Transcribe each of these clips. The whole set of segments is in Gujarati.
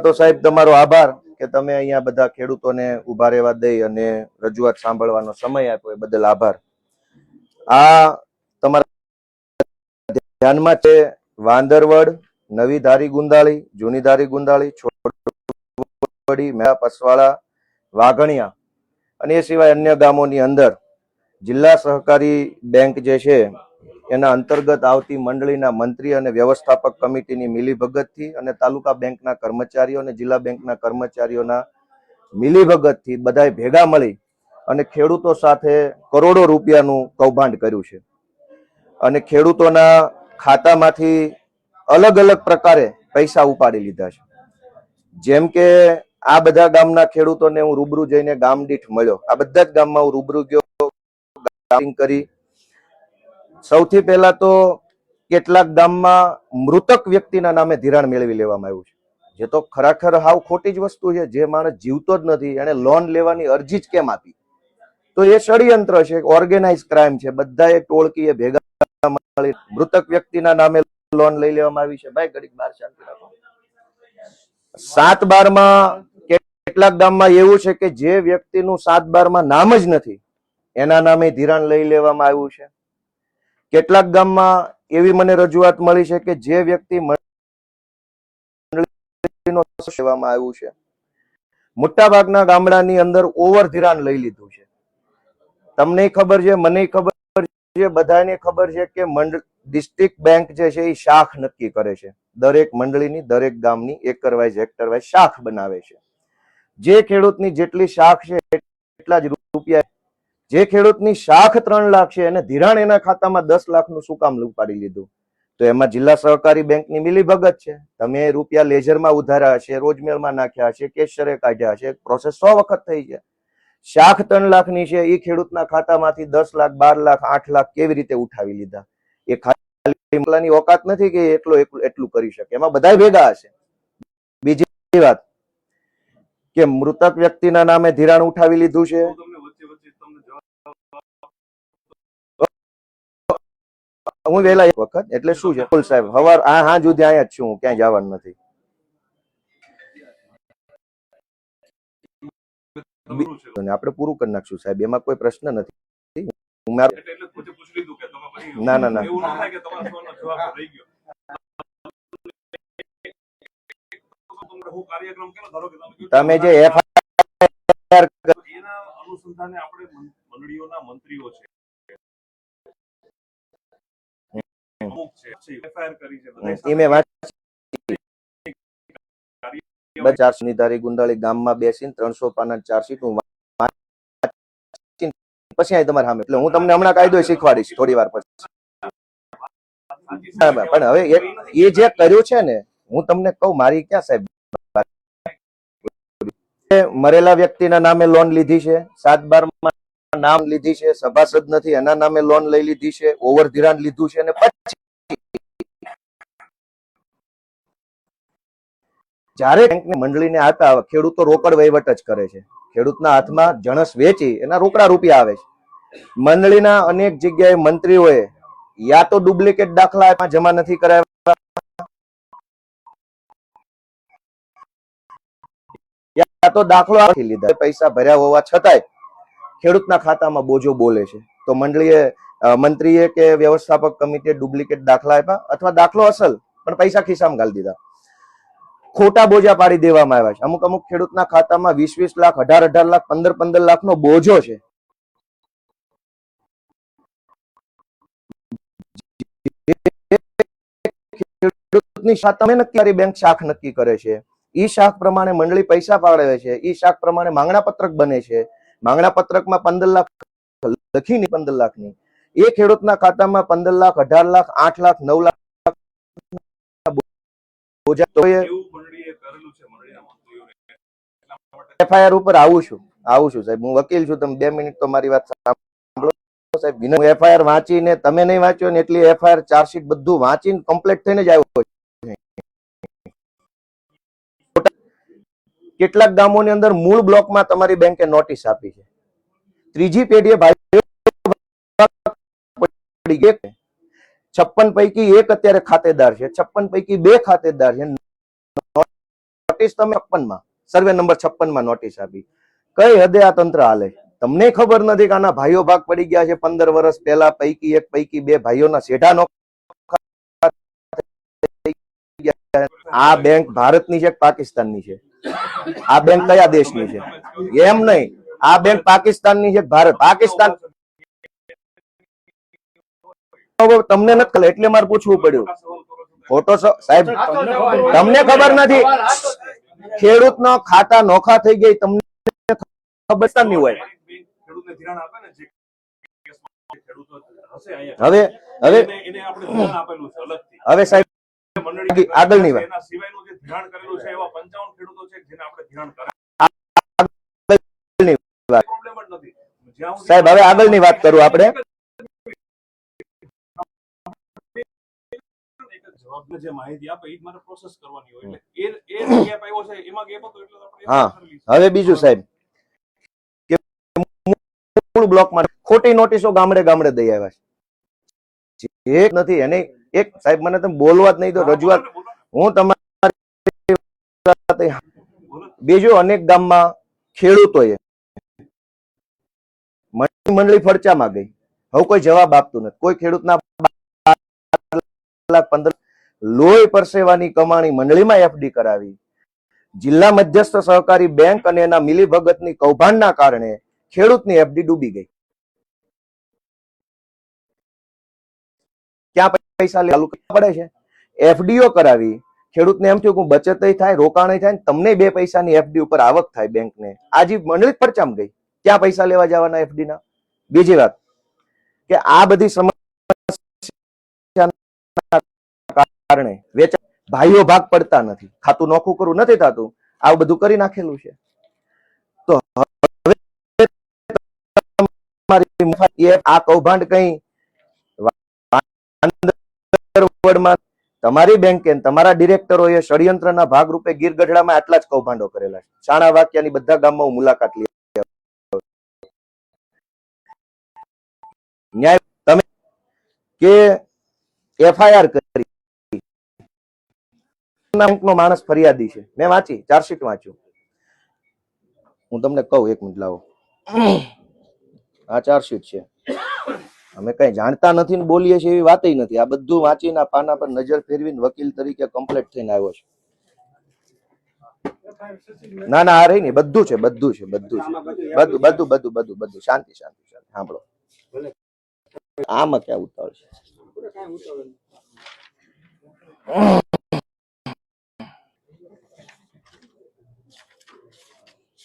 તો સાહેબ તમારો આભાર કે તમે અહીંયા બધા ખેડૂતોને ઉભા રહેવા દઈ અને રજૂઆત સાંભળવાનો સમય આપ્યો એ બદલ આભાર। આ તમારા ધ્યાનમાં છે વાંદરવડ, નવી ધારી ગુંદાળી, જૂની ધારી ગુંદાળી, છોડવડી, મેળા, પસવાળા, વાઘણિયા અને એ સિવાય અન્ય ગામોની અંદર જિલ્લા સહકારી બેંક જે છે એના અંતર્ગત આવતી મંડળીના મંત્રી અને વ્યવસ્થાપક કમિટીની મિલીભગતથી અને તાલુકા બેંકના કર્મચારીઓ અને જિલ્લા બેંકના કર્મચારીઓના મિલીભગતથી બધાએ ભેગા મળી અને ખેડૂતો સાથે કરોડો રૂપિયાનું કૌભાંડ કર્યું છે અને ખેડૂતોના ખાતામાંથી અલગ અલગ પ્રકારે પૈસા ઉપાડી લીધા છે। જેમ કે આ બધા ગામના ખેડૂતોને હું રૂબરૂ જઈને ગામ દીઠ મળ્યો। આ બધા જ ગામમાં હું રૂબરૂ ગયો કરી। સૌથી પહેલા તો કેટલાક ગામમાં મૃતક વ્યક્તિના નામે ધિરાણ મેળવી લેવામાં આવ્યું છે, જે તો ખરેખર હાવ ખોટી જ વસ્તુ છે। જે માણસ જીવતો જ નથી એને લોન લેવાની અરજી જ કેમ આપી? તો એ ષડયંત્ર છે, ઓર્ગેનાઇઝ ક્રાઇમ છે। બધાએ ટોળકીએ ભેગા મળી મૃતક વ્યક્તિના નામે લોન લઈ લેવામાં આવી છે। ભાઈ ઘડીક બહાર શાંતિ રાખો। 7/12 કેટલાક ગામમાં એવું છે કે જે વ્યક્તિનું 7/12 નામ જ નથી એના નામે ધિરાણ લઈ લેવામાં આવ્યું છે। કેટલાક ગામમાં એવી મને રજૂઆત મળી છે કે જે વ્યક્તિ મંડળીનો સેવામાં આવ્યું છે। મોટા ભાગના ગામડાની અંદર ઓવર ધિરાણ લઈ લીધું છે। તમને ખબર છે, મને ખબર છે, બધાને ખબર છે કે ડિસ્ટ્રિક્ટ બેંક જે છે એ શાખ નક્કી કરે છે। દરેક મંડળીની, દરેક ગામની એકર વાઇઝ હેક્ટર વાઇઝ શાખ બનાવે છે। જે ખેડૂતની જેટલી શાખ છે એટલા જ રૂપિયા। જે ખેડૂતની શાખ 3 લાખ છે એને ધિરાણ એના ખાતામાં 10 લાખનું શું કામ ઉપાડી લીધું? તો એમાં જિલ્લા સહકારી બેંકની મિલીભગત છે। તમે રૂપિયા લેઝરમાં ઉધાર્યા હશે, રોજમેળમાં નાખ્યા હશે, કેશરે કાઢ્યા હશે, પ્રોસેસ 100 વખત થઈ છે। શાખ 3 લાખની છે એ ખેડૂતના ખાતામાંથી 10 લાખ, 12 લાખ, 8 લાખ કેવી રીતે ઉઠાવી લીધા? એ ખાલી ઓકાત નથી કે એટલું કરી શકે, એમાં બધા ભેગા હશે। બીજી વાત કે મૃતક વ્યક્તિના નામે ધિરાણ ઉઠાવી લીધું છે। હું વેલા એક વખત એટલે શું છે સાહેબ, હવાર હા સુધી અહીંયા જ છું, હું ક્યાંય જવાનું નથી। આપણે પૂરું કરી નાખશું સાહેબ, એમાં કોઈ પ્રશ્ન નથી। ના ના ના, તમે જે એફઆઈઆર અનુસંધાને આપણે મંડળીઓના મંત્રીઓ છે, ગુંદાળી ગામમાં બેસીને 300 પાના ચાર્જશીટ હું પછી તમારે સામે, એટલે હું તમને હમણાં કાયદો શીખવાડીશ થોડી વાર પછી। પણ હવે એ જે કર્યું છે ને, હું તમને કહું, મારી ક્યાં સાહેબ મરેલા વ્યક્તિના નામે લોન લીધી છે, 7/12 નામ લીધી છે, સભાસદ નથી એના નામે લોન લઈ લીધી છે, ઓવર ધિરાણ લીધું છે અને પછી જ્યારે બેંકની મંડળીને આપ્યા, ખેડૂતો રોકડ વહીવટ જ કરે છે। ખેડૂતના હાથમાં જણસ વેચી એના રોકડા રૂપિયા આવે છે। મંડળીના અનેક જગ્યાએ મંત્રીઓએ યા તો ડુપ્લિકેટ દાખલા જમા નથી કરાવ્યા, યા તો દાખલો આપી લીધા, પૈસા ભર્યા હોવા છતાંય ખેડૂતના ખાતામાં બોજો બોલે છે। તો મંત્રીએ કે વ્યવસ્થાપક કમિટીએ ડુપ્લિકેટ દાખલા આપ્યા અથવા દાખલો અસલ પણ પૈસા ખિસ્સામાં ગાળી દીધા। ખોટા બોજા પાડી દેવામાં આવ્યા છે। અમુક ખેડૂતના ખાતામાં 20-20 લાખ, 18-18 લાખ, 15-15 લાખનો બોજો છે। ખેડૂતની શાખા નક્કી બેંક શાખ નક્કી કરે છે, ઈ શાખ પ્રમાણે મંડળી પૈસા ફાળવે છે, ઈ શાખ પ્રમાણે માંગણા પત્રક બને છે। માંગણા પત્રકમાં 15 લાખ લખીને 15 લાખની એ ખેડૂતના ખાતામાં 15 લાખ, 18 લાખ, 8 લાખ, 9 લાખ એફઆઈઆર ઉપર આવું છું સાહેબ, હું વકીલ છું, તમે 2 મિનિટ તો મારી વાત સાંભળો સાહેબ। હું એફઆઈઆર વાંચીને, તમે નહીં વાંચ્યો ને એટલી એફઆઈઆર ચાર્જશીટ બધું વાંચીને કમ્પ્લીટ થઈને જ આવ્યો। કેટલાક ગામોની અંદર મૂળ બ્લોકમાં તમારી બેંકે નોટિસ આપી છે, ત્રીજી પેઢીએ ભાઈ 56 પૈકી 1 અત્યારે ખાતેદાર છે, 56 પૈકી 2 ખાતેદાર છે। નોટિસ તમે 56 માં સર્વે નંબર 56 માં નોટિસ આપી. કઈ હદે આ તંત્ર હાલે? તમને ખબર નથી કે આના ભાઈઓ ભાગ પડી ગયા છે 15 વર્ષ પહેલા, પૈકી એક પૈકી બે ભાઈઓના સેઢા નોખા થઈ ગયા. આ બેંક ભારતની છે કે પાકિસ્તાનની છે? આ બેંક કયા દેશની છે? એમ નહીં, આ બેંક પાકિસ્તાનની છે કે ભારત? પાકિસ્તાન. તમને નથી ખબર એટલે મારે પૂછવું પડ્યું. ફોટો સાહેબ તમને ખબર નથી, ખેડૂતનો ખાતા નોખા થઈ ગઈ તમને ખબર નહીં હોય. ખેડૂતને ધિરાણ આપે ને જે કેસમાં ખેડૂતો હશે અહીંયા, હવે એને આપણે ધિરાણ આપેલું છે અલગથી. હવે સાહેબ મંડળી આગળની વાત, એના સિવાયનું જે ધિરાણ કરેલું છે એવા 55 ખેડૂતો છે જેને આપણે ધિરાણ કરેલું. પ્રોબ્લેમ જ નથી. જ્યાં સુધી સાહેબ હવે આગળની વાત કરું આપણે. જવાબને જે માહિતી આપે એ જ મારે પ્રોસેસ કરવાની હોય એટલે એ ગેપ આવ્યો છે એમાં ગેપ હતો એટલે આપણે હા હવે બીજું સાહેબ કે મૂળ બ્લોકમાં ખોટી નોટિસો ગામડે ગામડે દઈ આવ્યા છે. એક નથી એને એક સાહેબ મને તમે બોલવા જ નહીં તો રજૂઆત હું તમારી બીજું અનેક ગામમાં ખેડૂતોએ મંડળી ફરચામાં ગઈ, હવે કોઈ જવાબ આપતું નથી. કોઈ ખેડૂતના 15 લોહી પરસેવાની કમાણી મંડળીમાં એફડી કરાવી. જિલ્લા મધ્યસ્થ સહકારી બેંક અને એના મિલીભગતની કૌભાંડના કારણે ખેડૂતની એફડી ડૂબી ગઈ. ક્યાં પૈસા ચાલુ પડે છે? એફડીઓ કરાવી, ખેડૂતને એમ થયું કે બચત થાય, રોકાણ થાય, તમને 2 પૈસાની એફડી ઉપર આવક થાય બેંકને. આજે મંડળી પરચામ ગઈ, ક્યાં પૈસા લેવા જવાના એફડી ના? બીજી વાત કે આ બધી સમસ્યા કારણે વેચાણ ભાઈઓ ભાગ પડતા નથી, ખાતું નોખું કરવું નથી થતું, આવું બધું કરી નાખેલું છે. તો હવે આ કૌભાંડ કઈ તમારી બેંકે તમારા ડિરેક્ટરોએ ષડયંત્રના ભાગરૂપે ગીર ગઢડામાં આટલા જ કૌભાંડો કરેલા છે. શાણા વાક્યાની બધા ગામમાં હું મુલાકાત લીધી. ન્યાય તમે કે એફઆઈઆર કરી બેંકનો માણસ ફરિયાદી છે, મેં વાંચી, ચાર્જશીટ વાંચ્યું. હું તમને કહું, એક મિનિટ લાવો, આ ચાર્જશીટ છે. અમે કઈ જાણતા નથી ને બોલીએ છીએ એવી વાત નથી. આ બધું વાંચીને આ પાના પર નજર ફેરવીને વકીલ તરીકે કમ્પ્લીટ થઈને આવ્યો છે. ના ના આ રહી ને બધું છે, બધું છે, બધું છે, બધું શાંતિ શાંતિ શાંતિ સાંભળો. આમાં ક્યાં ઉતાવળ છે?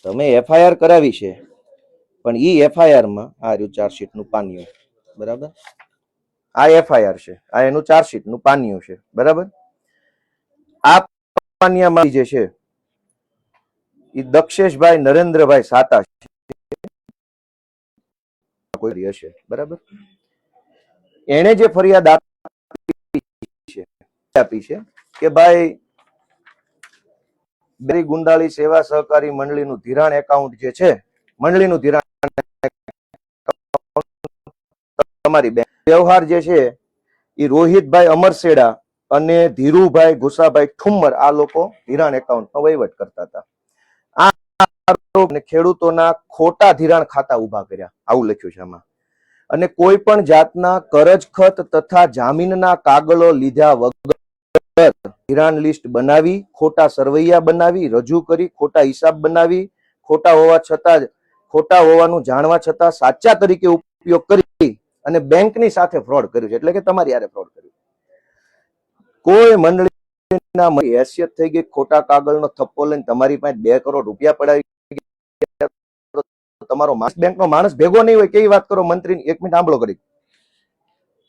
તમે એફઆઈઆર કરાવી છે, પણ ઈ એફઆઈઆર માં આ રહ્યું ચાર્જશીટ નું પાનિયું, બરાબર? આ એફઆઈઆર છે, આ એનું ચાર્જશીટ નું પાનિયું છે, બરાબર? આ પાનિયામાં જે છે એ દક્ષેશભાઈ નરેન્દ્રભાઈ સાતા કોઈ હશે, બરાબર? એને જે ફરિયાદ આપી છે કે ભાઈ બેરી ગુંદાળી સેવા સહકારી મંડળીનું ધિરાણ એકાઉન્ટ જે છે, મંડળીનું ધિરાણ તમારી બેંક વ્યવહાર જે છે એ રોહિતભાઈ અમરસેડા અને ધીરુભાઈ ઘુસાભાઈ ઠુમ્મર આ લોકો ધિરાણ એકાઉન્ટનો વહીવટ કરતા હતા. આ ખેડૂતોના ખોટા ધિરાણ ખાતા ઉભા કર્યા, આવું લખ્યું છે આમાં. અને કોઈ પણ જાતના કરજખત તથા જામીનના કાગળો લીધા વગર ધિરાણ લિસ્ટ બનાવી, ખોટા સરવૈયા બનાવી, રજૂ કરી, ખોટા હિસાબ બનાવી, ખોટા હોવા છતાં ખોટા હોવાનું જાણવા છતાં સાચા તરીકે ઉપયોગ કરી અને બેંકની સાથે ફ્રોડ કર્યું છે. એટલે કે તમારી હારે ફ્રોડ કર્યું. કોઈ મંડળીના હેસિયત થઈ ગઈ, ખોટા કાગળનો થપ્પો લઈને તમારી પાસે 2 કરોડ રૂપિયા પડાવી, તમારો બેંકનો માણસ ભેગો નહીં હોય કેવી વાત કરો? મંત્રી, એક મિનિટ સાંભળો કરી.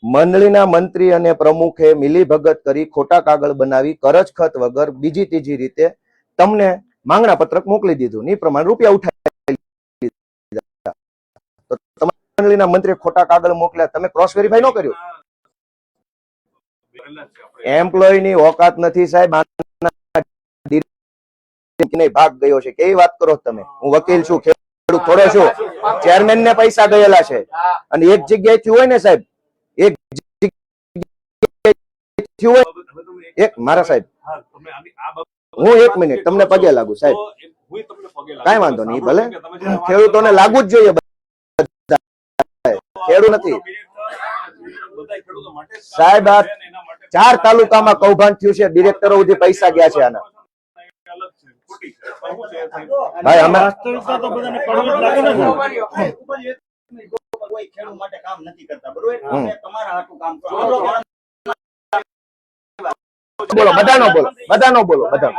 મંડળીના મંત્રી અને પ્રમુખે મિલીભગત કરી ખોટા કાગળ બનાવી કરજખત વગર બીજી ત્રીજી રીતે તમને માંગણા પત્રક મોકલી દીધું, ની પ્રમાણે રૂપિયા ઉઠાવી લીધા. તો તમારા મંડળીના મંત્રીએ ખોટા કાગળ મોકલ્યા, તમે ક્રોસ વેરીફાઈ ન કર્યું? એમ્પ્લોયની ઓકાત નથી સાહેબ, ભાગ ગયો છે. કેવી વાત કરો તમે? હું વકીલ છું, ખેડૂત થોડો છું. ચેરમેન ને પૈસા ગયેલા છે અને એક જગ્યાએથી હોય ને સાહેબ, એક જગ્યાએ એક મારા સાહેબ હું 1 મિનિટ તમને પગે લાગુ સાહેબ, હું તમને પગે લાગુ. કાંઈ વાંધો નહીં, ભલે તમે જ્યારે વાત ખેડૂતોને કરો, લાગુ જ જોઈએ બધા. ખેડૂત નથી બધા ખેડૂતો માટે જ કામ સાહેબ, આ કરે છે અને એના માટે 4 તાલુકામાં કૌભાંડ થયું છે, ડિરેક્ટરો સુધી પૈસા ગયા છે આના. અલગ છે, ખોટી છે. પણ શું છે સાહેબ? ભાઈ અમે વાસ્તવિકતા તો બધાને કડવી જ લાગે ને સાહેબ. કોઈ ખેડૂત માટે કામ નથી કરતા, બરોબર? હમ. અમે તમારા હાટું કામ કરો. બોલો, બધાનો બોલો, બધાનો બોલો, બધાનો.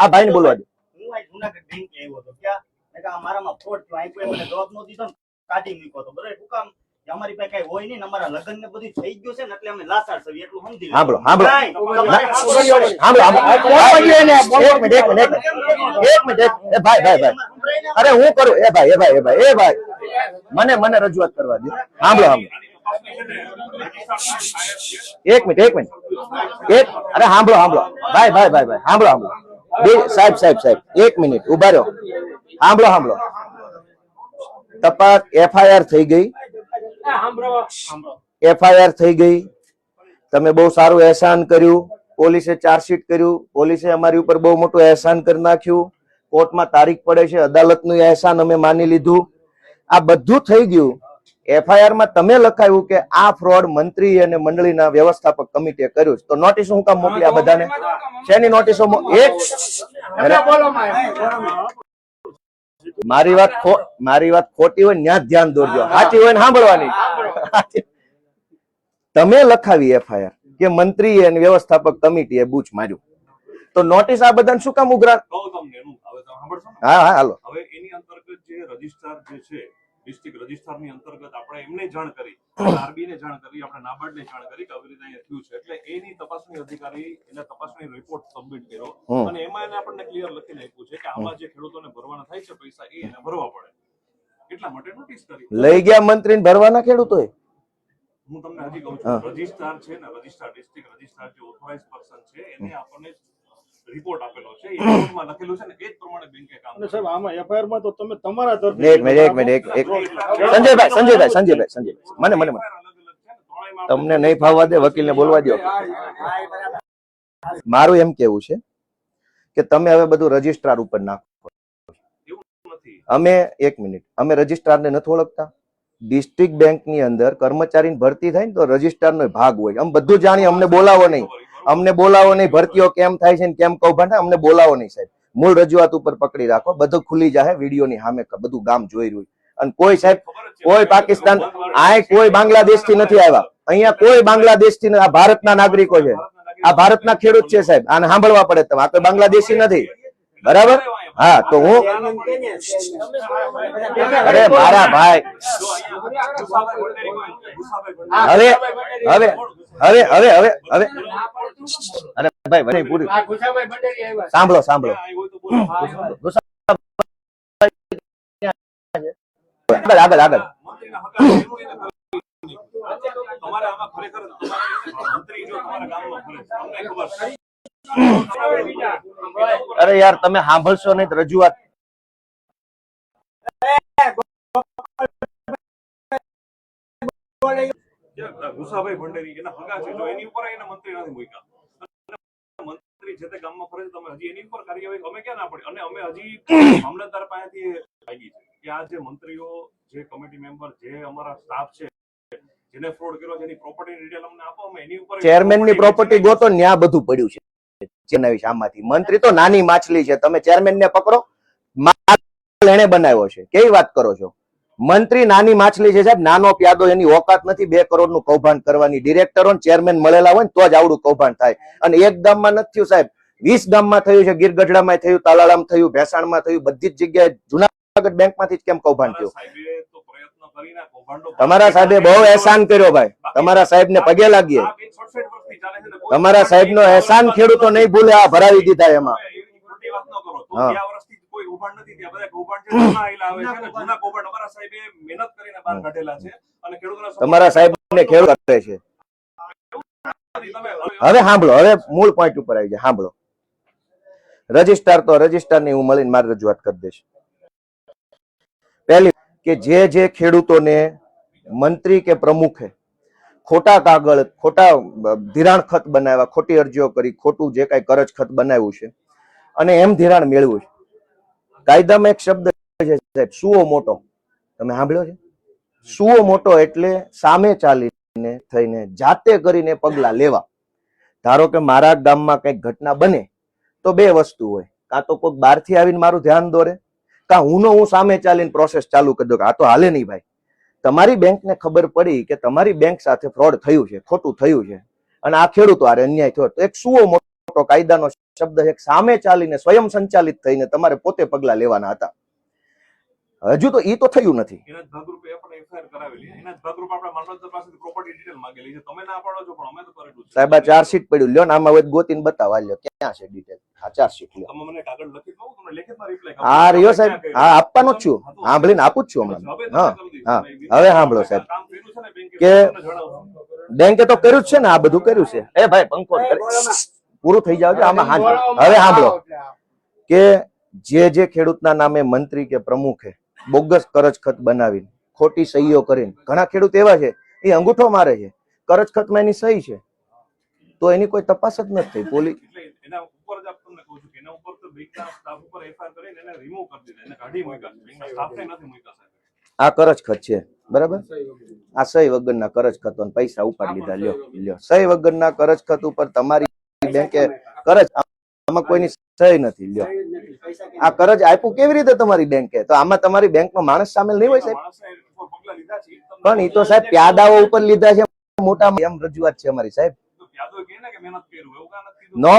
આ ભાઈને બોલવા દે. હું આ જુનાગઢ બેંક આવ્યો હતો, ક્યાં? મેં કહ્યું, આ મારામાં ફ્રોડ થયો. અહીં કોઈ મને જવાબ નો દીધો ને કાઢી મૂક્યો હતો, બરોબર? શું કામ? કે અમારી પાસે કઈ હોય નહીં ને અમારા લગ્ન ને બધું થઈ ગયું છે ને એટલે અમે લાચાર છીએ, એટલું સમજી લો. સાંભળો, સાંભળો. નહીં, તમારે સાંભળો, એક મિનિટ, એ ભાઈ. અરે હું કરું, એ ભાઈ, મને રજૂઆત કરવા દો. સાંભળો. એક મિનિટ. અરે સાંભળો. ભાઈ, સાંભળો. સાહેબ, 1 મિનિટ ઉભા રહ્યો. સાંભળો. તપાસ FIR થઈ ગઈ. FIR થઈ ગઈ. તમે બહુ સારું એહસાન કર્યું. પોલીસે ચાર્જશીટ કર્યું. પોલીસે અમારી ઉપર બહુ મોટું એહસાન કરી નાખ્યું. કોર્ટમાં તારીખ પડે છે. અદાલતનું એહસાન અમે માની લીધું. આ બધું થઈ ગયું. FIR માં તમે લખાયું કે આ ફ્રોડ મંત્રી અને મંડળીના વ્યવસ્થાપક કમિટીએ કર્યું છે. તો નોટિસ હું કામ મોકલી આ બધાને? શેની નોટિસો? મારી વાત ખોટી હોય ત્યાં ધ્યાન દોરજો, સાચી હોય ને સાંભળવાની. તમે લખાવી FIR કે મંત્રી અને વ્યવસ્થાપક કમિટીએ બૂચ માર્યું, તો નોટિસ આ બધાને શું કામ ઉઘરા? કહું તમને એનું. હવે તમે સાંભળશો ને? હા, હાલો. હવે એની અંતર્ગત જે રજિસ્ટ્રાર જે છે, ડિસ્ટ્રિક્ટ રજિસ્ટ્રારની અંતર્ગત આપણે એમને જાણ કરી, આરબી ને જાણ કરી, આપણે નાબાર્ડ ને જાણ કરી કે આવી રીતે અહીંયા થયું છે. એટલે એની તપાસણી અધિકારી એને તપાસણી રિપોર્ટ સબમિટ કર્યો અને એમાં એને આપણને ક્લિયર લખીને આપ્યું છે કે આમાં જે ખેડૂતોને ભરવાના થાય છે પૈસા એ એને ભરવા પડે, એટલા માટે નોટિસ કરી. લઈ ગયા મંત્રીને ભરવાના ખેડૂતોએ. હું તમને હજી કહું છું, રજિસ્ટ્રાર છે ને, રજિસ્ટ્રાર ડિસ્ટ્રિક્ટ રજિસ્ટ્રાર જે ઓથોરાઇઝ પર્સન છે એને આપણને રિપોર્ટ આપેલો છે, એ રિપોર્ટમાં લખેલું છે ને એ જ પ્રમાણે બેંકે કામ અને સાહેબ આમાં FIR માં તો તમે તમારા એક મિનિટ. સંજયભાઈ, મને અલગ અલગ છે ને, ત્રણેયમાં તમને નહીં ફાવવા દે, વકીલને બોલવા દો. મારું એમ કેવું છે કે તમે હવે બધું રજિસ્ટ્રાર ઉપર નાખો. એવું નથી. અમે 1 મિનિટ, અમે રજિસ્ટ્રારને નથી ઓળખતા. ડિસ્ટ્રિક્ટ બેંકની અંદર કર્મચારીની ભરતી થાય ને તો રજિસ્ટ્રારનો ભાગ હોય. અમે બધું જાણીએ, અમને બોલાવો નહીં. ભરતીઓ કેમ થાય છે ને કેમ કૌભાંડ થાય, અમને બોલાવો નહીં સાહેબ. મૂળ રજૂઆત ઉપર પકડી રાખો, બધું ખુલી જાય વિડીયોની સામે, બધું ગામ જોઈ રહ્યું. અને કોઈ સાહેબ, કોઈ પાકિસ્તાન, આ કોઈ બાંગ્લાદેશ થી નથી આવ્યા. અહીંયા કોઈ બાંગ્લાદેશ થી, આ ભારતના નાગરિકો છે, આ ભારતના ખેડૂત છે સાહેબ. આને સાંભળવા પડે તમે, આ કોઈ બાંગ્લાદેશી નથી, બરાબર? હા, તો હું, અરે મારા ભાઈ, હવે અરે ભાઈ મને પૂરી સાંભળો. આગળ. તમારે આમાં ખરેખર મંત્રી જો તમારા ગામમાં ફરે છે, અમને ખબર છે. અરે યાર, તમે સાંભળશો નહીં રજૂઆત. ગુસાભાઈ ભંડેરી એના હગા છે, જો એની ઉપર એને મંત્રી નથી મૂક્યા. મંત્રી જે તે ગામમાં ફરે છે, તમે હજી એની ઉપર કાર્યવાહી અમે ક્યાં ના પડી? અને અમે હજી મામલતદાર પાસેથી લાગી છે કે આ જે મંત્રીઓ, જે કમિટી મેમ્બર, જે અમારા સ્ટાફ છે, જેને ફ્રોડ કર્યો છે, એની પ્રોપર્ટી ડિટેલ અમને આપો, અમે એની ઉપર ચેરમેન ની પ્રોપર્ટી ગોતો, ન્યા બધું પડ્યું છે. આમાંથી મંત્રી તો નાની માછલી છે. તમે ચેરમેન ને પકડો, એને બનાવ્યો છે. કેવી વાત કરો છો? મંત્રી નાની માછલી છે સાહેબ, નાનો પ્યાદો. એની ઓકાત નથી 2 કરોડ નું કૌભાંડ કરવાની. ડિરેક્ટરો ચેરમેન મળેલા હોય ને તો જ આવડું કૌભાંડ થાય. અને એક ગામમાં નથી થયું સાહેબ, 20 ગામમાં થયું છે. ગીરગઢડામાં થયું, તાલાળામાં થયું, ભેસાણમાં થયું, બધી જ જગ્યાએ. જુનાગઢ બેંક માંથી જ કેમ કૌભાંડ થયું? તમારા સાહેબે બહુ એહસાન કર્યો ભાઈ. તમારા સાહેબ ને પગે લાગીએ. તમારા સાહેબ નો એહસાન ખેડૂતો નહીં ભૂલે. આ ભરાવી દીધા એમાં. તમારા સાહેબ ને ખેડૂત કરે છે. હવે સાંભળો, હવે મૂળ પોઈન્ટ ઉપર આવી જાય. સાંભળો, રજિસ્ટ્રાર તો રજિસ્ટ્રાર ની હું મળીને મારી રજૂઆત કરી દઈશ. પહેલી કે જે ખેડૂતોને મંત્રી કે પ્રમુખે ખોટા કાગળ, ખોટા ધિરાણ ખત બનાવ્યા, ખોટી અરજીઓ કરી, ખોટું જે કઈ કરજ ખત બનાવ્યું છે, અને એમ ધિરાણ મેળવું છે. કાયદામાં એક શબ્દ છે સાહેબ, સુઓ મોટો. તમે સાંભળ્યો છે? સુઓ મોટો એટલે સામે ચાલીને થઈને જાતે કરીને પગલા લેવા. ધારો કે મારા ગામમાં કઈક ઘટના બને તો બે વસ્તુ હોય, કાં તો કોઈક બહારથી આવીને મારું ધ્યાન દોરે, કાં હું સામે ચાલીને પ્રોસેસ ચાલુ કરી દઉં કે આ તો હાલે નહીં ભાઈ. તમારી બેંકને ખબર પડી કે તમારી બેંક સાથે ફ્રોડ થયું છે, ખોટું થયું છે, અને આ ખેડૂતો આરે અન્યાય થયો, તો એક સુઓ મોટો કાયદાનો શબ્દ છે, સામે ચાલીને સ્વયં સંચાલિત થઈને તમારે પોતે પગલા લેવાના હતા. હજુ તો ઈ તો થયું નથી. એના જ ભાગરૂપે આપણે એફઆઈઆર કરાવેલી, એના જ ભાગરૂપે આપણે મામલતદાર પાસેથી પ્રોપર્ટી ડિટેલ માંગેલી છે. તમે ના પાડો છો પણ અમે તો કરેલું છે. સાહેબ આ ચાર્જશીટ પડ્યું, લ્યો ને આમાં હવે ગોતીને બતાવવા, લ્યો ક્યાં છે ડિટેલ? આ ચાર્જશીટ લ્યો. તમે મને કાગળ લખી દો, તમને લેખિતમાં રિપ્લાય કરું. હા રહ્યો સાહેબ, હા આપવાનો જ છું, સાંભળીને આપું જ છું હમણાં. હા હા હવે સાંભળો સાહેબ, કામ કર્યું છે ને બેંકે, કે તમને જણાવો. બેંકે તો કર્યું જ છે ને, આ બધું કર્યું છે. એ ભાઈ પંખો પૂરું થઈ જાવ, આમાં હવે સાંભળો કે જે ખેડૂતના નામે મંત્રી કે પ્રમુખે બોગસ કરજખત બનાવીને ખોટી સહીઓ કરીને, ઘણા ખેડૂત એવા છે એ અંગૂઠો મારે છે, કરજખતમાં એની સહી છે, તો એની કોઈ તપાસ જ નથી થઈ. પોલીસ એટલે એના ઉપર જ તમને કહું છું કે એના ઉપર તો બેંકના સ્ટાફ ઉપર એફઆઈઆર કરીને એને રિમૂવ કરી દીધા, એને કાઢી મૂક્યા છે. બેંકના સ્ટાફને નથી મૂક્યા સાહેબ. આ કરજખત છે બરાબર, આ સહી વગરના કરજખતો ને પૈસા ઉપાડી લીધા. લ્યો સહી વગરના કરજખત ઉપર તમારી બેંકે કરજ, આમાં કોઈની સહી નથી. લ્યો આ કરજ આપ્યું કેવી રીતે તમારી બેંકે? તો આમાં તમારી બેંકનો માણસ સામેલ નહીં હોય સાહેબ? માણસે પગલા લીધા છે, એ તમને પણ એ તો સાહેબ પ્યાદાઓ ઉપર લીધા છે, મોટા એમ રજૂઆત છે અમારી સાહેબ. તો યાદો કહે ને કે મહેનત કર્યું, એવું કાં નથી કીધું? નો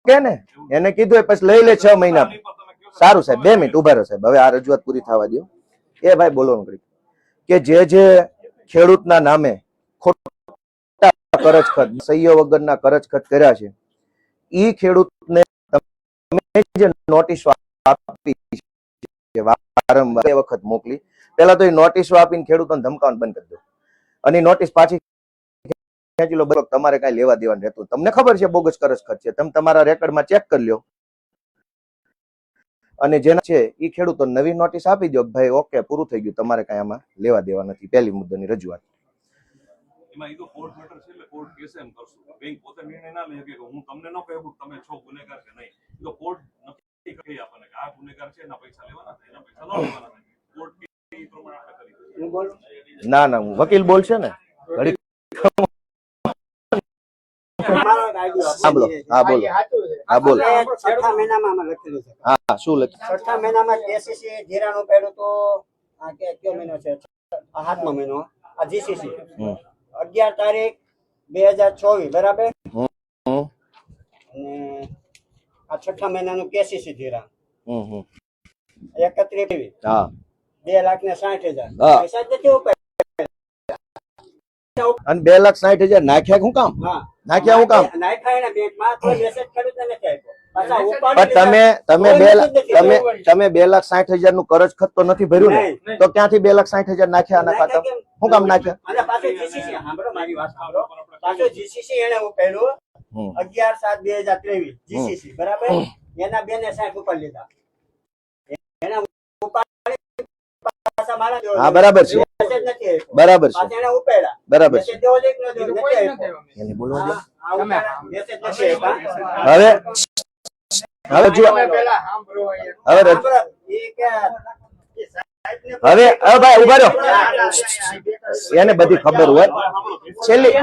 કે ને, એને કીધું પછી લઈ લે 6 મહિના. આની પર તમે કહો છો, સારું સાહેબ 2 મિનિટ ઉભા રહો સાહેબ, હવે આ રજૂઆત પૂરી થવા દો. એ ભાઈ બોલો કે જે ખેડૂતના નામે ખોટા કરજખત, સહીઓ વગરના કરજખત કર્યા છે, ઈ ખેડૂતને તમે જે નોટિસો આપી છે વારંવાર બે વખત મોકલી, પેલા તો એ નોટિસો આપીને ખેડૂતોને ધમકાવવાનું બંધ કરી દો, અને નોટિસ પાછી ખેંચી લો. બરોબર, તમારે કઈ લેવા દેવાનું રહેતું, તમને ખબર છે બોગસ કરજખત છે, તમે તમારા રેકર્ડમાં ચેક કરી લો, અને જેના છે એ ખેડૂતો નવી નોટિસ આપી દો, ભાઈ ઓકે પૂરું થઈ ગયું, તમારે કઈ આમાં લેવા દેવા નથી. પહેલી મુદ્દાની રજૂઆત. એમાં એ તો કોર્ટ મેટર છે, એટલે કોર્ટ કેસે એમ કરશું. બેંક પોતે નિર્ણય ના લઈ શકે કે હું તમને ન કહું કે તમે છો ગુનેગાર કે નહીં. એ તો કોર્ટ નક્કી કરી આપણને કે આ ગુનેગાર છે, એના પૈસા લેવાના છે, એના પૈસા ન લેવાના છે. કોર્ટ કે એ પ્રમાણે આપણે કરી. ના ના વકીલ બોલશે ને ઘડી. સાંભળો, હા બોલો, હા બોલો. છઠ્ઠા મહિનામાં આમાં લખેલું છે. હા શું લખ્યું? છઠ્ઠા મહિનામાં કેસીસી ધિરાણ ઉપાડ્યું તો આ કયો મહિનો છે? આ 7મો મહિનો. આ જીસીસી 11 તારીખ 2024 બરાબર. અને આ છઠ્ઠા મહિનાનું કેસીસી ધિરાણ 31 હા 2,60,000 હા. પૈસા જ નથી ઉપાડ્યા. અને 2,60,000 નાખ્યા શું કામ? હા નાખ્યા શું કામ? નાખ્યા એના બેંકમાં તો મેસેજ કર્યો તો નથી આપ્યો. પાછા પણ ઉપાડી તમે 2,60,000 નું કરજખત તો નથી ભર્યું ને, તો ક્યાંથી 2,60,000 નાખ્યા આના ખાતામાં? શું કામ નાખ્યા? અને પાછું જીસીસી સાંભળો મારી વાત સાંભળો. પાછું જીસીસી એને ઉપાડ્યું 11/7/2023 જીસીસી બરાબર. એના 2,60 ઉપર લીધા. એના ઉપાડી પાછા મારા જોડે. હા બરાબર છે, મેસેજ નથી આપ્યો. બરાબર છે, પાછા એને ઉપાડ્યા. બરાબર છે. મેસેજ દેવો જોઈએ કે ન દેવો? નથી આપ્યો. એને બોલવા દો. આ ઉપાડ્યા. મેસેજ નથી આપ્યા. હવે જો હવે સાંભળો, એ કે હવે ભાઈ ઉભા રહો, એને બધી ખબર હોય. છેલ્લી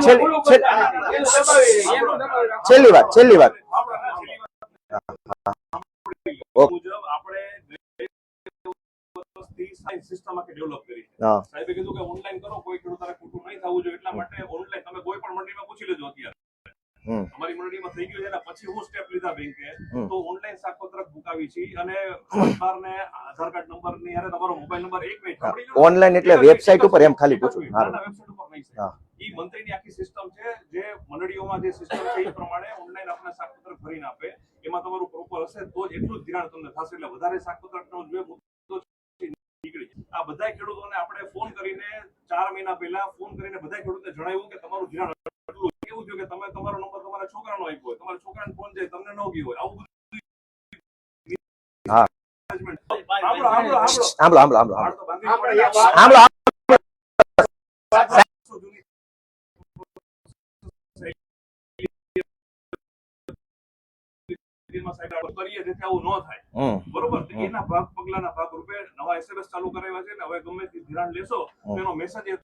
વાત ઓકે. મુજબ આપણે સિસ્ટમ આખી ડેવલપ કરી છે. હા સાહેબે કીધું કે ઓનલાઈન કરો, કોઈ ખેડૂત તારે ખોટું નહીં થવું જોઈએ, એટલા માટે ઓનલાઈન તમે કોઈ પણ મંડીમાં પૂછી લેજો. અત્યારે અમારી મંડળીમાં થઈ ગયું છે ને, પછી હું સ્ટેપ લીધા બેંકે તો ઓનલાઈન શાકપત્રક મુકાવી છે, અને સરકારને આધાર કાર્ડ નંબર ની હારે તમારો મોબાઈલ નંબર એક મિનિટ ઓનલાઈન એટલે વેબસાઇટ ઉપર એમ ખાલી પૂછું. વેબસાઇટ ઉપર નહીં છે. ઈ મંત્રીની આખી સિસ્ટમ છે, જે મંડળીઓમાં જે સિસ્ટમ છે એ પ્રમાણે ઓનલાઈન આપણે શાકપત્રક ભરીને આપે. એમાં તમારું પ્રોપર હશે તો જ એટલું જ ધિરાણ તમને થશે. એટલે વધારે શાકપત્રક નો જે મુદ્દો નીકળી જાય. આ બધા ખેડૂતોને આપણે ફોન કરીને 4 મહિના પહેલા ફોન કરીને બધા ખેડૂતોને જણાવ્યું કે તમારું ધિરાણ કેવું થયું, કે તમે તમારો નંબર તમારા છોકરાનો આપ્યો હોય, તમારા છોકરાને ફોન જાય તમને ન ગયો હોય, આવું બધું. હા સાંભળો સ્ક્રીનમાં સાહેબ આપણે કરીએ જેથી આવું ન થાય બરોબર તો એના પગલાના ભાગરૂપે નવા SMS ચાલુ કરાવ્યા છે ને હવે ગમે તે ધિરાણ લેશો તો એનો મેસેજ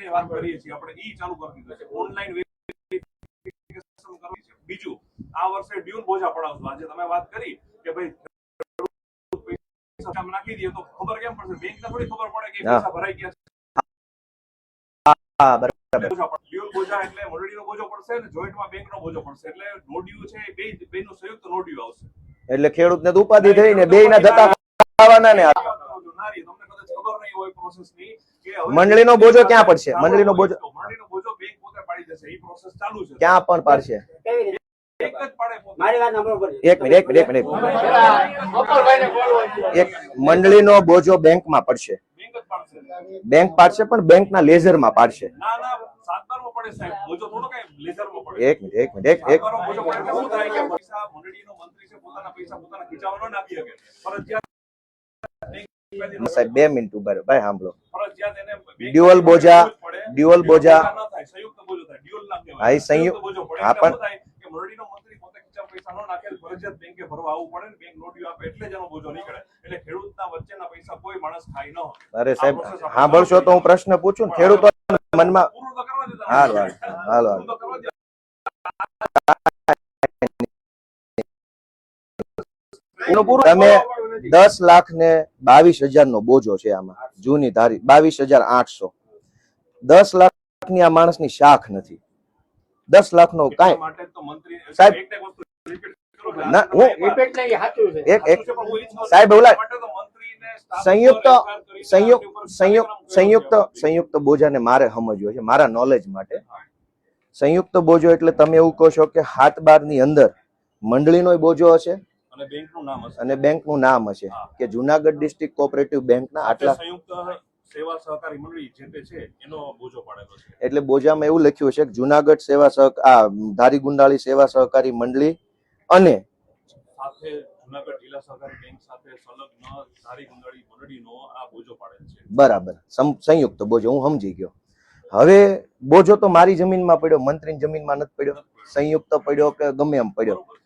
વાત કરીએ છીએ આપણે ઈ ચાલુ કરી દીધું છે ઓનલાઈન વેરિફિકેશન કરવી છે બીજું આ વર્ષે ડ્યુલ બોજા પડાવશું આજે તમે વાત કરી કે ભાઈ પૈસા નાખી દઈએ તો ખબર કેમ પડશે બેંકને થોડી ખબર પડે કે પૈસા ભરાઈ ગયા હા બરાબર ડ્યુલ બોજા એટલે મોરડીનો બોજો પડશે ને જોઈન્ટમાં બેંકનો બોજો પડશે એટલે નો ડ્યુ છે એ બેયનું સંયુક્ત નો ડ્યુ આવશે એટલે ખેડૂતને તો ઉપાધિ થઈને બેયના ધક્કા ખાવાના ને તમને કદાચ ખબર નહીં હોય પ્રોસેસની કે હવે મંડળીનો બોજો ક્યાં પડશે મંડળીનો બોજો બેંક પોતે પાડી દેશે એ પ્રોસેસ ચાલુ છે ક્યાં પણ પાડશે કેવી રીતે એક જ પાડે પોતે. મારી વાત સાંભળો પડે એક મિનિટ એક મંડળીનો બોજો બેંકમાં પડશે બેંક જ પાડશે બેંક પાડશે પણ બેંકના લેઝરમાં પાડશે ના ના 7/12 માં પડે સાહેબ બોજો થોડો કઈ લેઝરમાં પડે એક મિનિટ 7/12 બોજો પડે એટલે શું થાય કે પૈસા મંડળીનો મંત્રી છે પોતાના પૈસા પોતાના ખીચામાં ન નાખી શકે ફરજિયાત સાહેબ 2 મિનિટ ઉભા રહો ભાઈ સાંભળો ફરજિયાત એને ડ્યુઅલ બોજા ડ્યુઅલ બોજા ન થાય સંયુક્ત બોજો થાય ડ્યુઅલ ના કહેવાય હા, એ સંયુક્ત- બોજો પડે હા, એટલે પણ- શું થાય કે મંડળીનો મંત્રી પોતે ખીચામાં પૈસા ન નાખે ફરજિયાત બેંકે ભરવા આવવું પડે ને બેંક નો ડ્યુ આપે એટલે જ એનો બોજો નીકળે એટલે ખેડૂતના વચ્ચેના પૈસા કોઈ માણસ ખાઈ ન હોય અરે સાહેબ સાંભળશો તો હું પ્રશ્ન પૂછું ને ખેડૂતો મનમાં પૂરું તો કરવા દેતા હાલો હાલો પૂરું તો કરવા દે. તમે 10 લાખ ને 22,000 નો બોજો છે આમાં જૂની ધારી 22,800 10 લાખની આ માણસની શાખ નથી 10 લાખ નો એટલા કાંઈ માટે તો મંત્રી સાહેબ, એક એક વસ્તુ repeat કરો. ના, હું- રિપીટ નહીં સાચું છે એક સાચું છે, પણ હું ઈ જ કહું છું. સાહેબ, ઓલા- માટે તો મંત્રીને staff સંયુક્ત ઉપર FIR કરીને સંયુક્ત આની ઉપર સંયુક્ત કાર્યક્રમ સંયુક્ત કર્યો છે. સંયુક્ત બોજાને મારે સમજવો છે મારા નોલેજ માટે સંયુક્ત બોજો એટલે તમે એવું કહો છો કે 7/12 ની અંદર મંડળીનો બોજો હશે અને બેંકનું નામ હશે. અને બેંકનું નામ હશે કે જુનાગઢ ડિસ્ટ્રિક્ટ કોઓપરેટિવ બેંકના આટલા સંયુક્ત સેવા સહકારી મંડળી જે તે છે એનો બોજો પાડેલો છે. એટલે બોજામાં એવું લખ્યું છે કે જુનાગઢ સેવા ધારી ગુંડાળી સેવા સહકારી મંડળી અને સાથે જુનાગઢ જિલ્લા સહકારી બેંક સાથે સંલગ્ન ધારી ગુંદાળી મંડળીનો આ બોજો પાડેલ છે. બરાબર સંયુક્ત બોજો હું સમજી ગયો હવે બોજો તો મારી જમીનમાં પડ્યો મંત્રીની જમીનમાં નથી પડ્યો સંયુક્ત પડ્યો કે ગમે એમ પડ્યો બરોબર છે.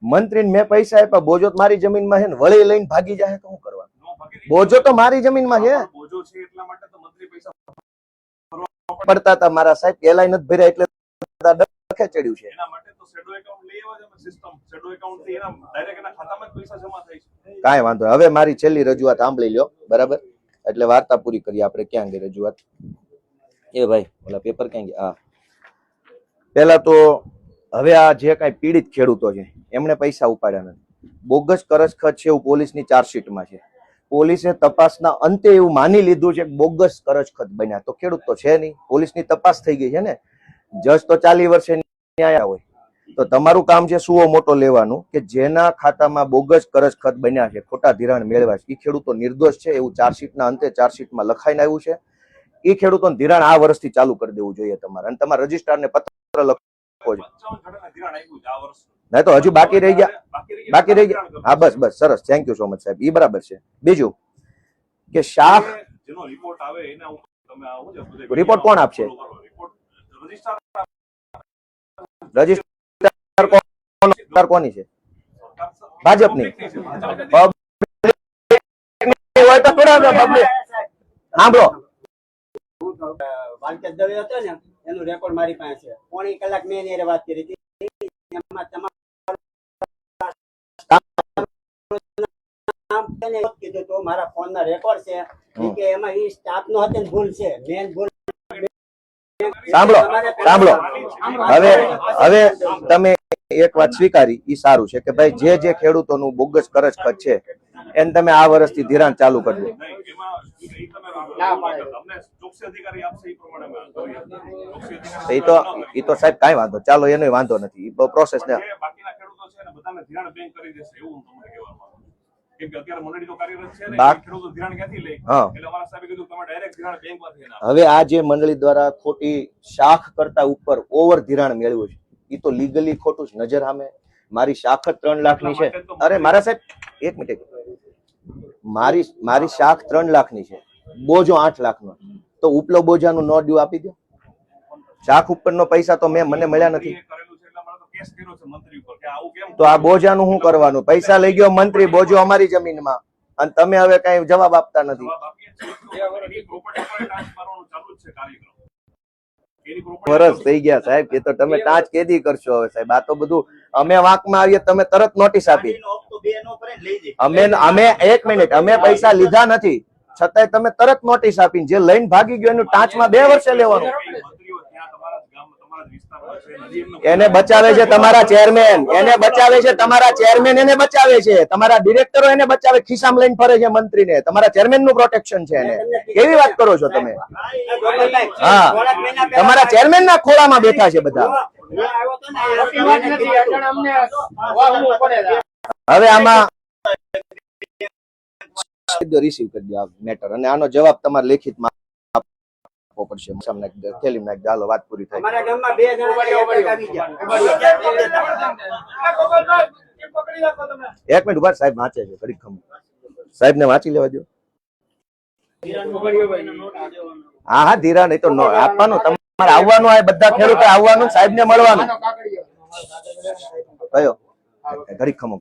મંત્રીને મેં પૈસા આપ્યા બોજો તો મારી જમીનમાં છે ને વળી લઈને ભાગી જાય તો શું કરવાનું નો ભાગી નહીં. બોજો તો મારી જમીનમાં છે પણ બોજો છે એટલા માટે તો મંત્રી પૈસા પડતા હતા મારા સાહેબ પેલા નથી ભર્યા એટલે ડખે ચડ્યું છે એના માટે તો શેડો એકાઉન્ટ લઈ આવ્યા છે અમે સિસ્ટમ શેડો એકાઉન્ટ થી એના ડાયરેક્ટ એના ખાતામાં જ પૈસા જમા થાય છે. કાંઈ વાંધો નહીં. હવે મારી છેલ્લી રજૂઆત સાંભળી લ્યો બરાબર એટલે વાર્તા પૂરી કરીએ આપણે ક્યાં ગઈ રજૂઆત એ ભાઈ ઓલા પેપર ક્યાં ગયા હા પેલા તો હવે આ જે કાંઈ પીડિત ખેડૂતો છે એમણે પૈસા ઉપાડ્યા નથી બોગસ કરજખત છે એવું પોલીસની ચાર્જશીટમાં છે પોલીસે તપાસના અંતે એવું માની લીધું છે કે બોગસ કરજખત બન્યા તો ખેડૂત તો છે નહીં પોલીસની તપાસ થઈ ગઈ છે ને જજ તો 40 વર્ષે ન્યાય હોય તો તમારું કામ છે સુઓ મોટો લેવાનું કે જેના ખાતામાં બોગસ કરજખત બન્યા છે ખોટા ધિરાણ મેળવ્યા છે એ ખેડૂતો નિર્દોષ છે એવું ચાર્જશીટના અંતે ચાર્જશીટમાં લખાઈને આવ્યું છે એ ખેડૂતોને ધિરાણ આ વર્ષથી ચાલુ કરી દેવું જોઈએ તમારે અને તમારા રજિસ્ટ્રારને પત્ર લખો 55 જણાને ધિરાણ આપ્યું છે આ વર્ષ. નહીં તો હજુ બાકી રહી ગયા બાકી રહી ગયા ધિરાણ હા બસ સરસ થેન્ક યુ સો મચ સાહેબ એ બરાબર છે બીજું કે શાખ જેનો રિપોર્ટ આવે એના ઉપર તમે આવો છે બધે રિપોર્ટ કોણ આપશે? રિપોર્ટ રજિસ્ટ્રાર રજિસ્ટ્રાર કોની છે ભાજપની હોય તો થોડા public. સાંભળો વાલકેત દવે હતો ને એનું રેકોર્ડ મારી પાસે છે પોણી કલાક મેં એની હારે વાત કરી હતી એમાં તમારું નામ છે ને કીધું તો મારા ફોનના રેકોર્ડ છે ઈ કે એમાં ઈ સ્ટાફનો હતો ને ભૂલ છે મેન ભૂલ સાંભળો હવે હવે તમે એક વાત સ્વીકારી ઈ સારું છે કે ભાઈ જે ખેડૂતોનું બોગસ કરજખત છે એને તમે આ વર્ષથી ધિરાણ ચાલુ કરી દો નહીં, એમાં ઈ તમે તમને ચોકસી અધિકારી આપશે એ પ્રમાણે અમે કરીએ. ચોકસી અધિકારી એ તો સાહેબ કાંઈ વાંધો ચાલો એનો વાંધો નથી પ્રોસેસ ને જે બાકીના ખેડૂતો છે ને બધાને ધિરાણ બેંક કરી દેશે એવું હું તમને કહેવા માંગુ છું. કેમ કે અત્યારે મંડળી તો કાર્યરત છે ને બાક- એ ખેડૂતો ધિરાણ ક્યાંથી લે હા. એટલે અમારા સાહેબે કીધું તમે ડાયરેક્ટ ધિરાણ બેંકમાંથી એના હવે આ જે મંડળી દ્વારા ખોટી શાખ કરતા ઉપર ઓવર ધિરાણ મેળવ્યું છે એ તો લીગલી ખોટું છે નજર સામે મારી શાખ જ 3 લાખની છે અરે મારા સાહેબ એક મિનિટ મારી શાખ 3 લાખની છે બોજો 8 લાખનો તો ઉપલો બોજાનું નો ડ્યુ આપી દો શાખ ઉપરનો પૈસા તો મને મળ્યા નથી કરેલું છે એટલે અમારે તો કેસ કર્યો છે મંત્રી ઉપર કે આવું કેમ તો આ બોજાનું શું કરવાનું? પૈસા લઈ ગયો મંત્રી, બોજો અમારી જમીનમાં, અને તમે હવે કઈ જવાબ આપતા નથી. જવાબ આપીએ છીએ. એની પ્રોપર્ટી પર ટાંચ મારવાનું ચાલુ જ છે કાર્યક્રમ. એની property વરસ થઈ ગયા સાહેબ, એ તો તમે ટાંચ કેદી કરશો હવે સાહેબ? આ તો બધું અમે વાંકમાં આવીએ તમે તરત નોટિસ આપી. ગાડીનો હપ્તો બે નો ભરે ને લઈ જાય. અમે એક મિનિટ, અમે પૈસા લીધા નથી છતાંય તમે તરત નોટિસ આપીને જે લઈને ભાગી ગયો એનું ટાંચમાં 2 વર્ષે લેવાનું. મંત્રીઓ ત્યાં તમારા જ ગામ, તમારા જ વિસ્તારમાં છે, નદી એમનો એને બચાવે છે તમારા ચેરમેન, એને બચાવે છે તમારા ચેરમેન, એને બચાવે છે તમારા ડિરેક્ટરો, એને બચાવે, ખિસ્સામાં લઈને ફરે છે મંત્રીને. તમારા ચેરમેન નું પ્રોટેક્શન છે એને. કેવી વાત કરો છો તમે? ગોપાલભાઈ, હા, થોડાક મહિના પહેલા તમારા ચેરમેન ના ખોળામાં બેઠા છે બધા. મેં આવ્યો તો ને, હવે આમાં રિસીવ કરી દો આ મેટર, અને આનો જવાબ તમારે લેખિતમાં આપવો પડશે. થેલી નાખી દો, હાલો વાત પૂરી થાય. અમારા ગામમાં 2 જણા આવી ગયા. એક મિનિટ ઉભા, સાહેબ વાંચે છે, ઘડીક ખમો. સાહેબ ને વાંચી લેવા દો. હા હા, ધિરાણ એ તો આપવાનું, તમારે આવવાનું, આ બધા ખેડૂતો આવવાનું, સાહેબ ને મળવાનું. કયો ઘડીક ખમો.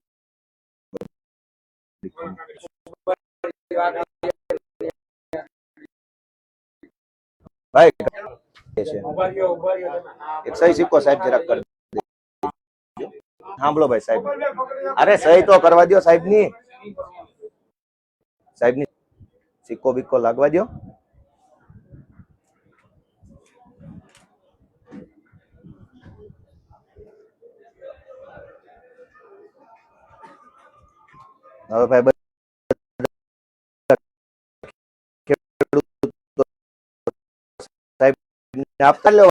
ભાઈ છે એક સહી સિક્કો સાહેબ જરાક કરી દેજો. સાંભળો ભાઈ સાહેબ, અરે સહી તો કરવા દો સાહેબ ની, સાહેબ ની સિક્કો બિક્કો લાગવા દો. હવે ભાઈ સાહેબ આપતા લો.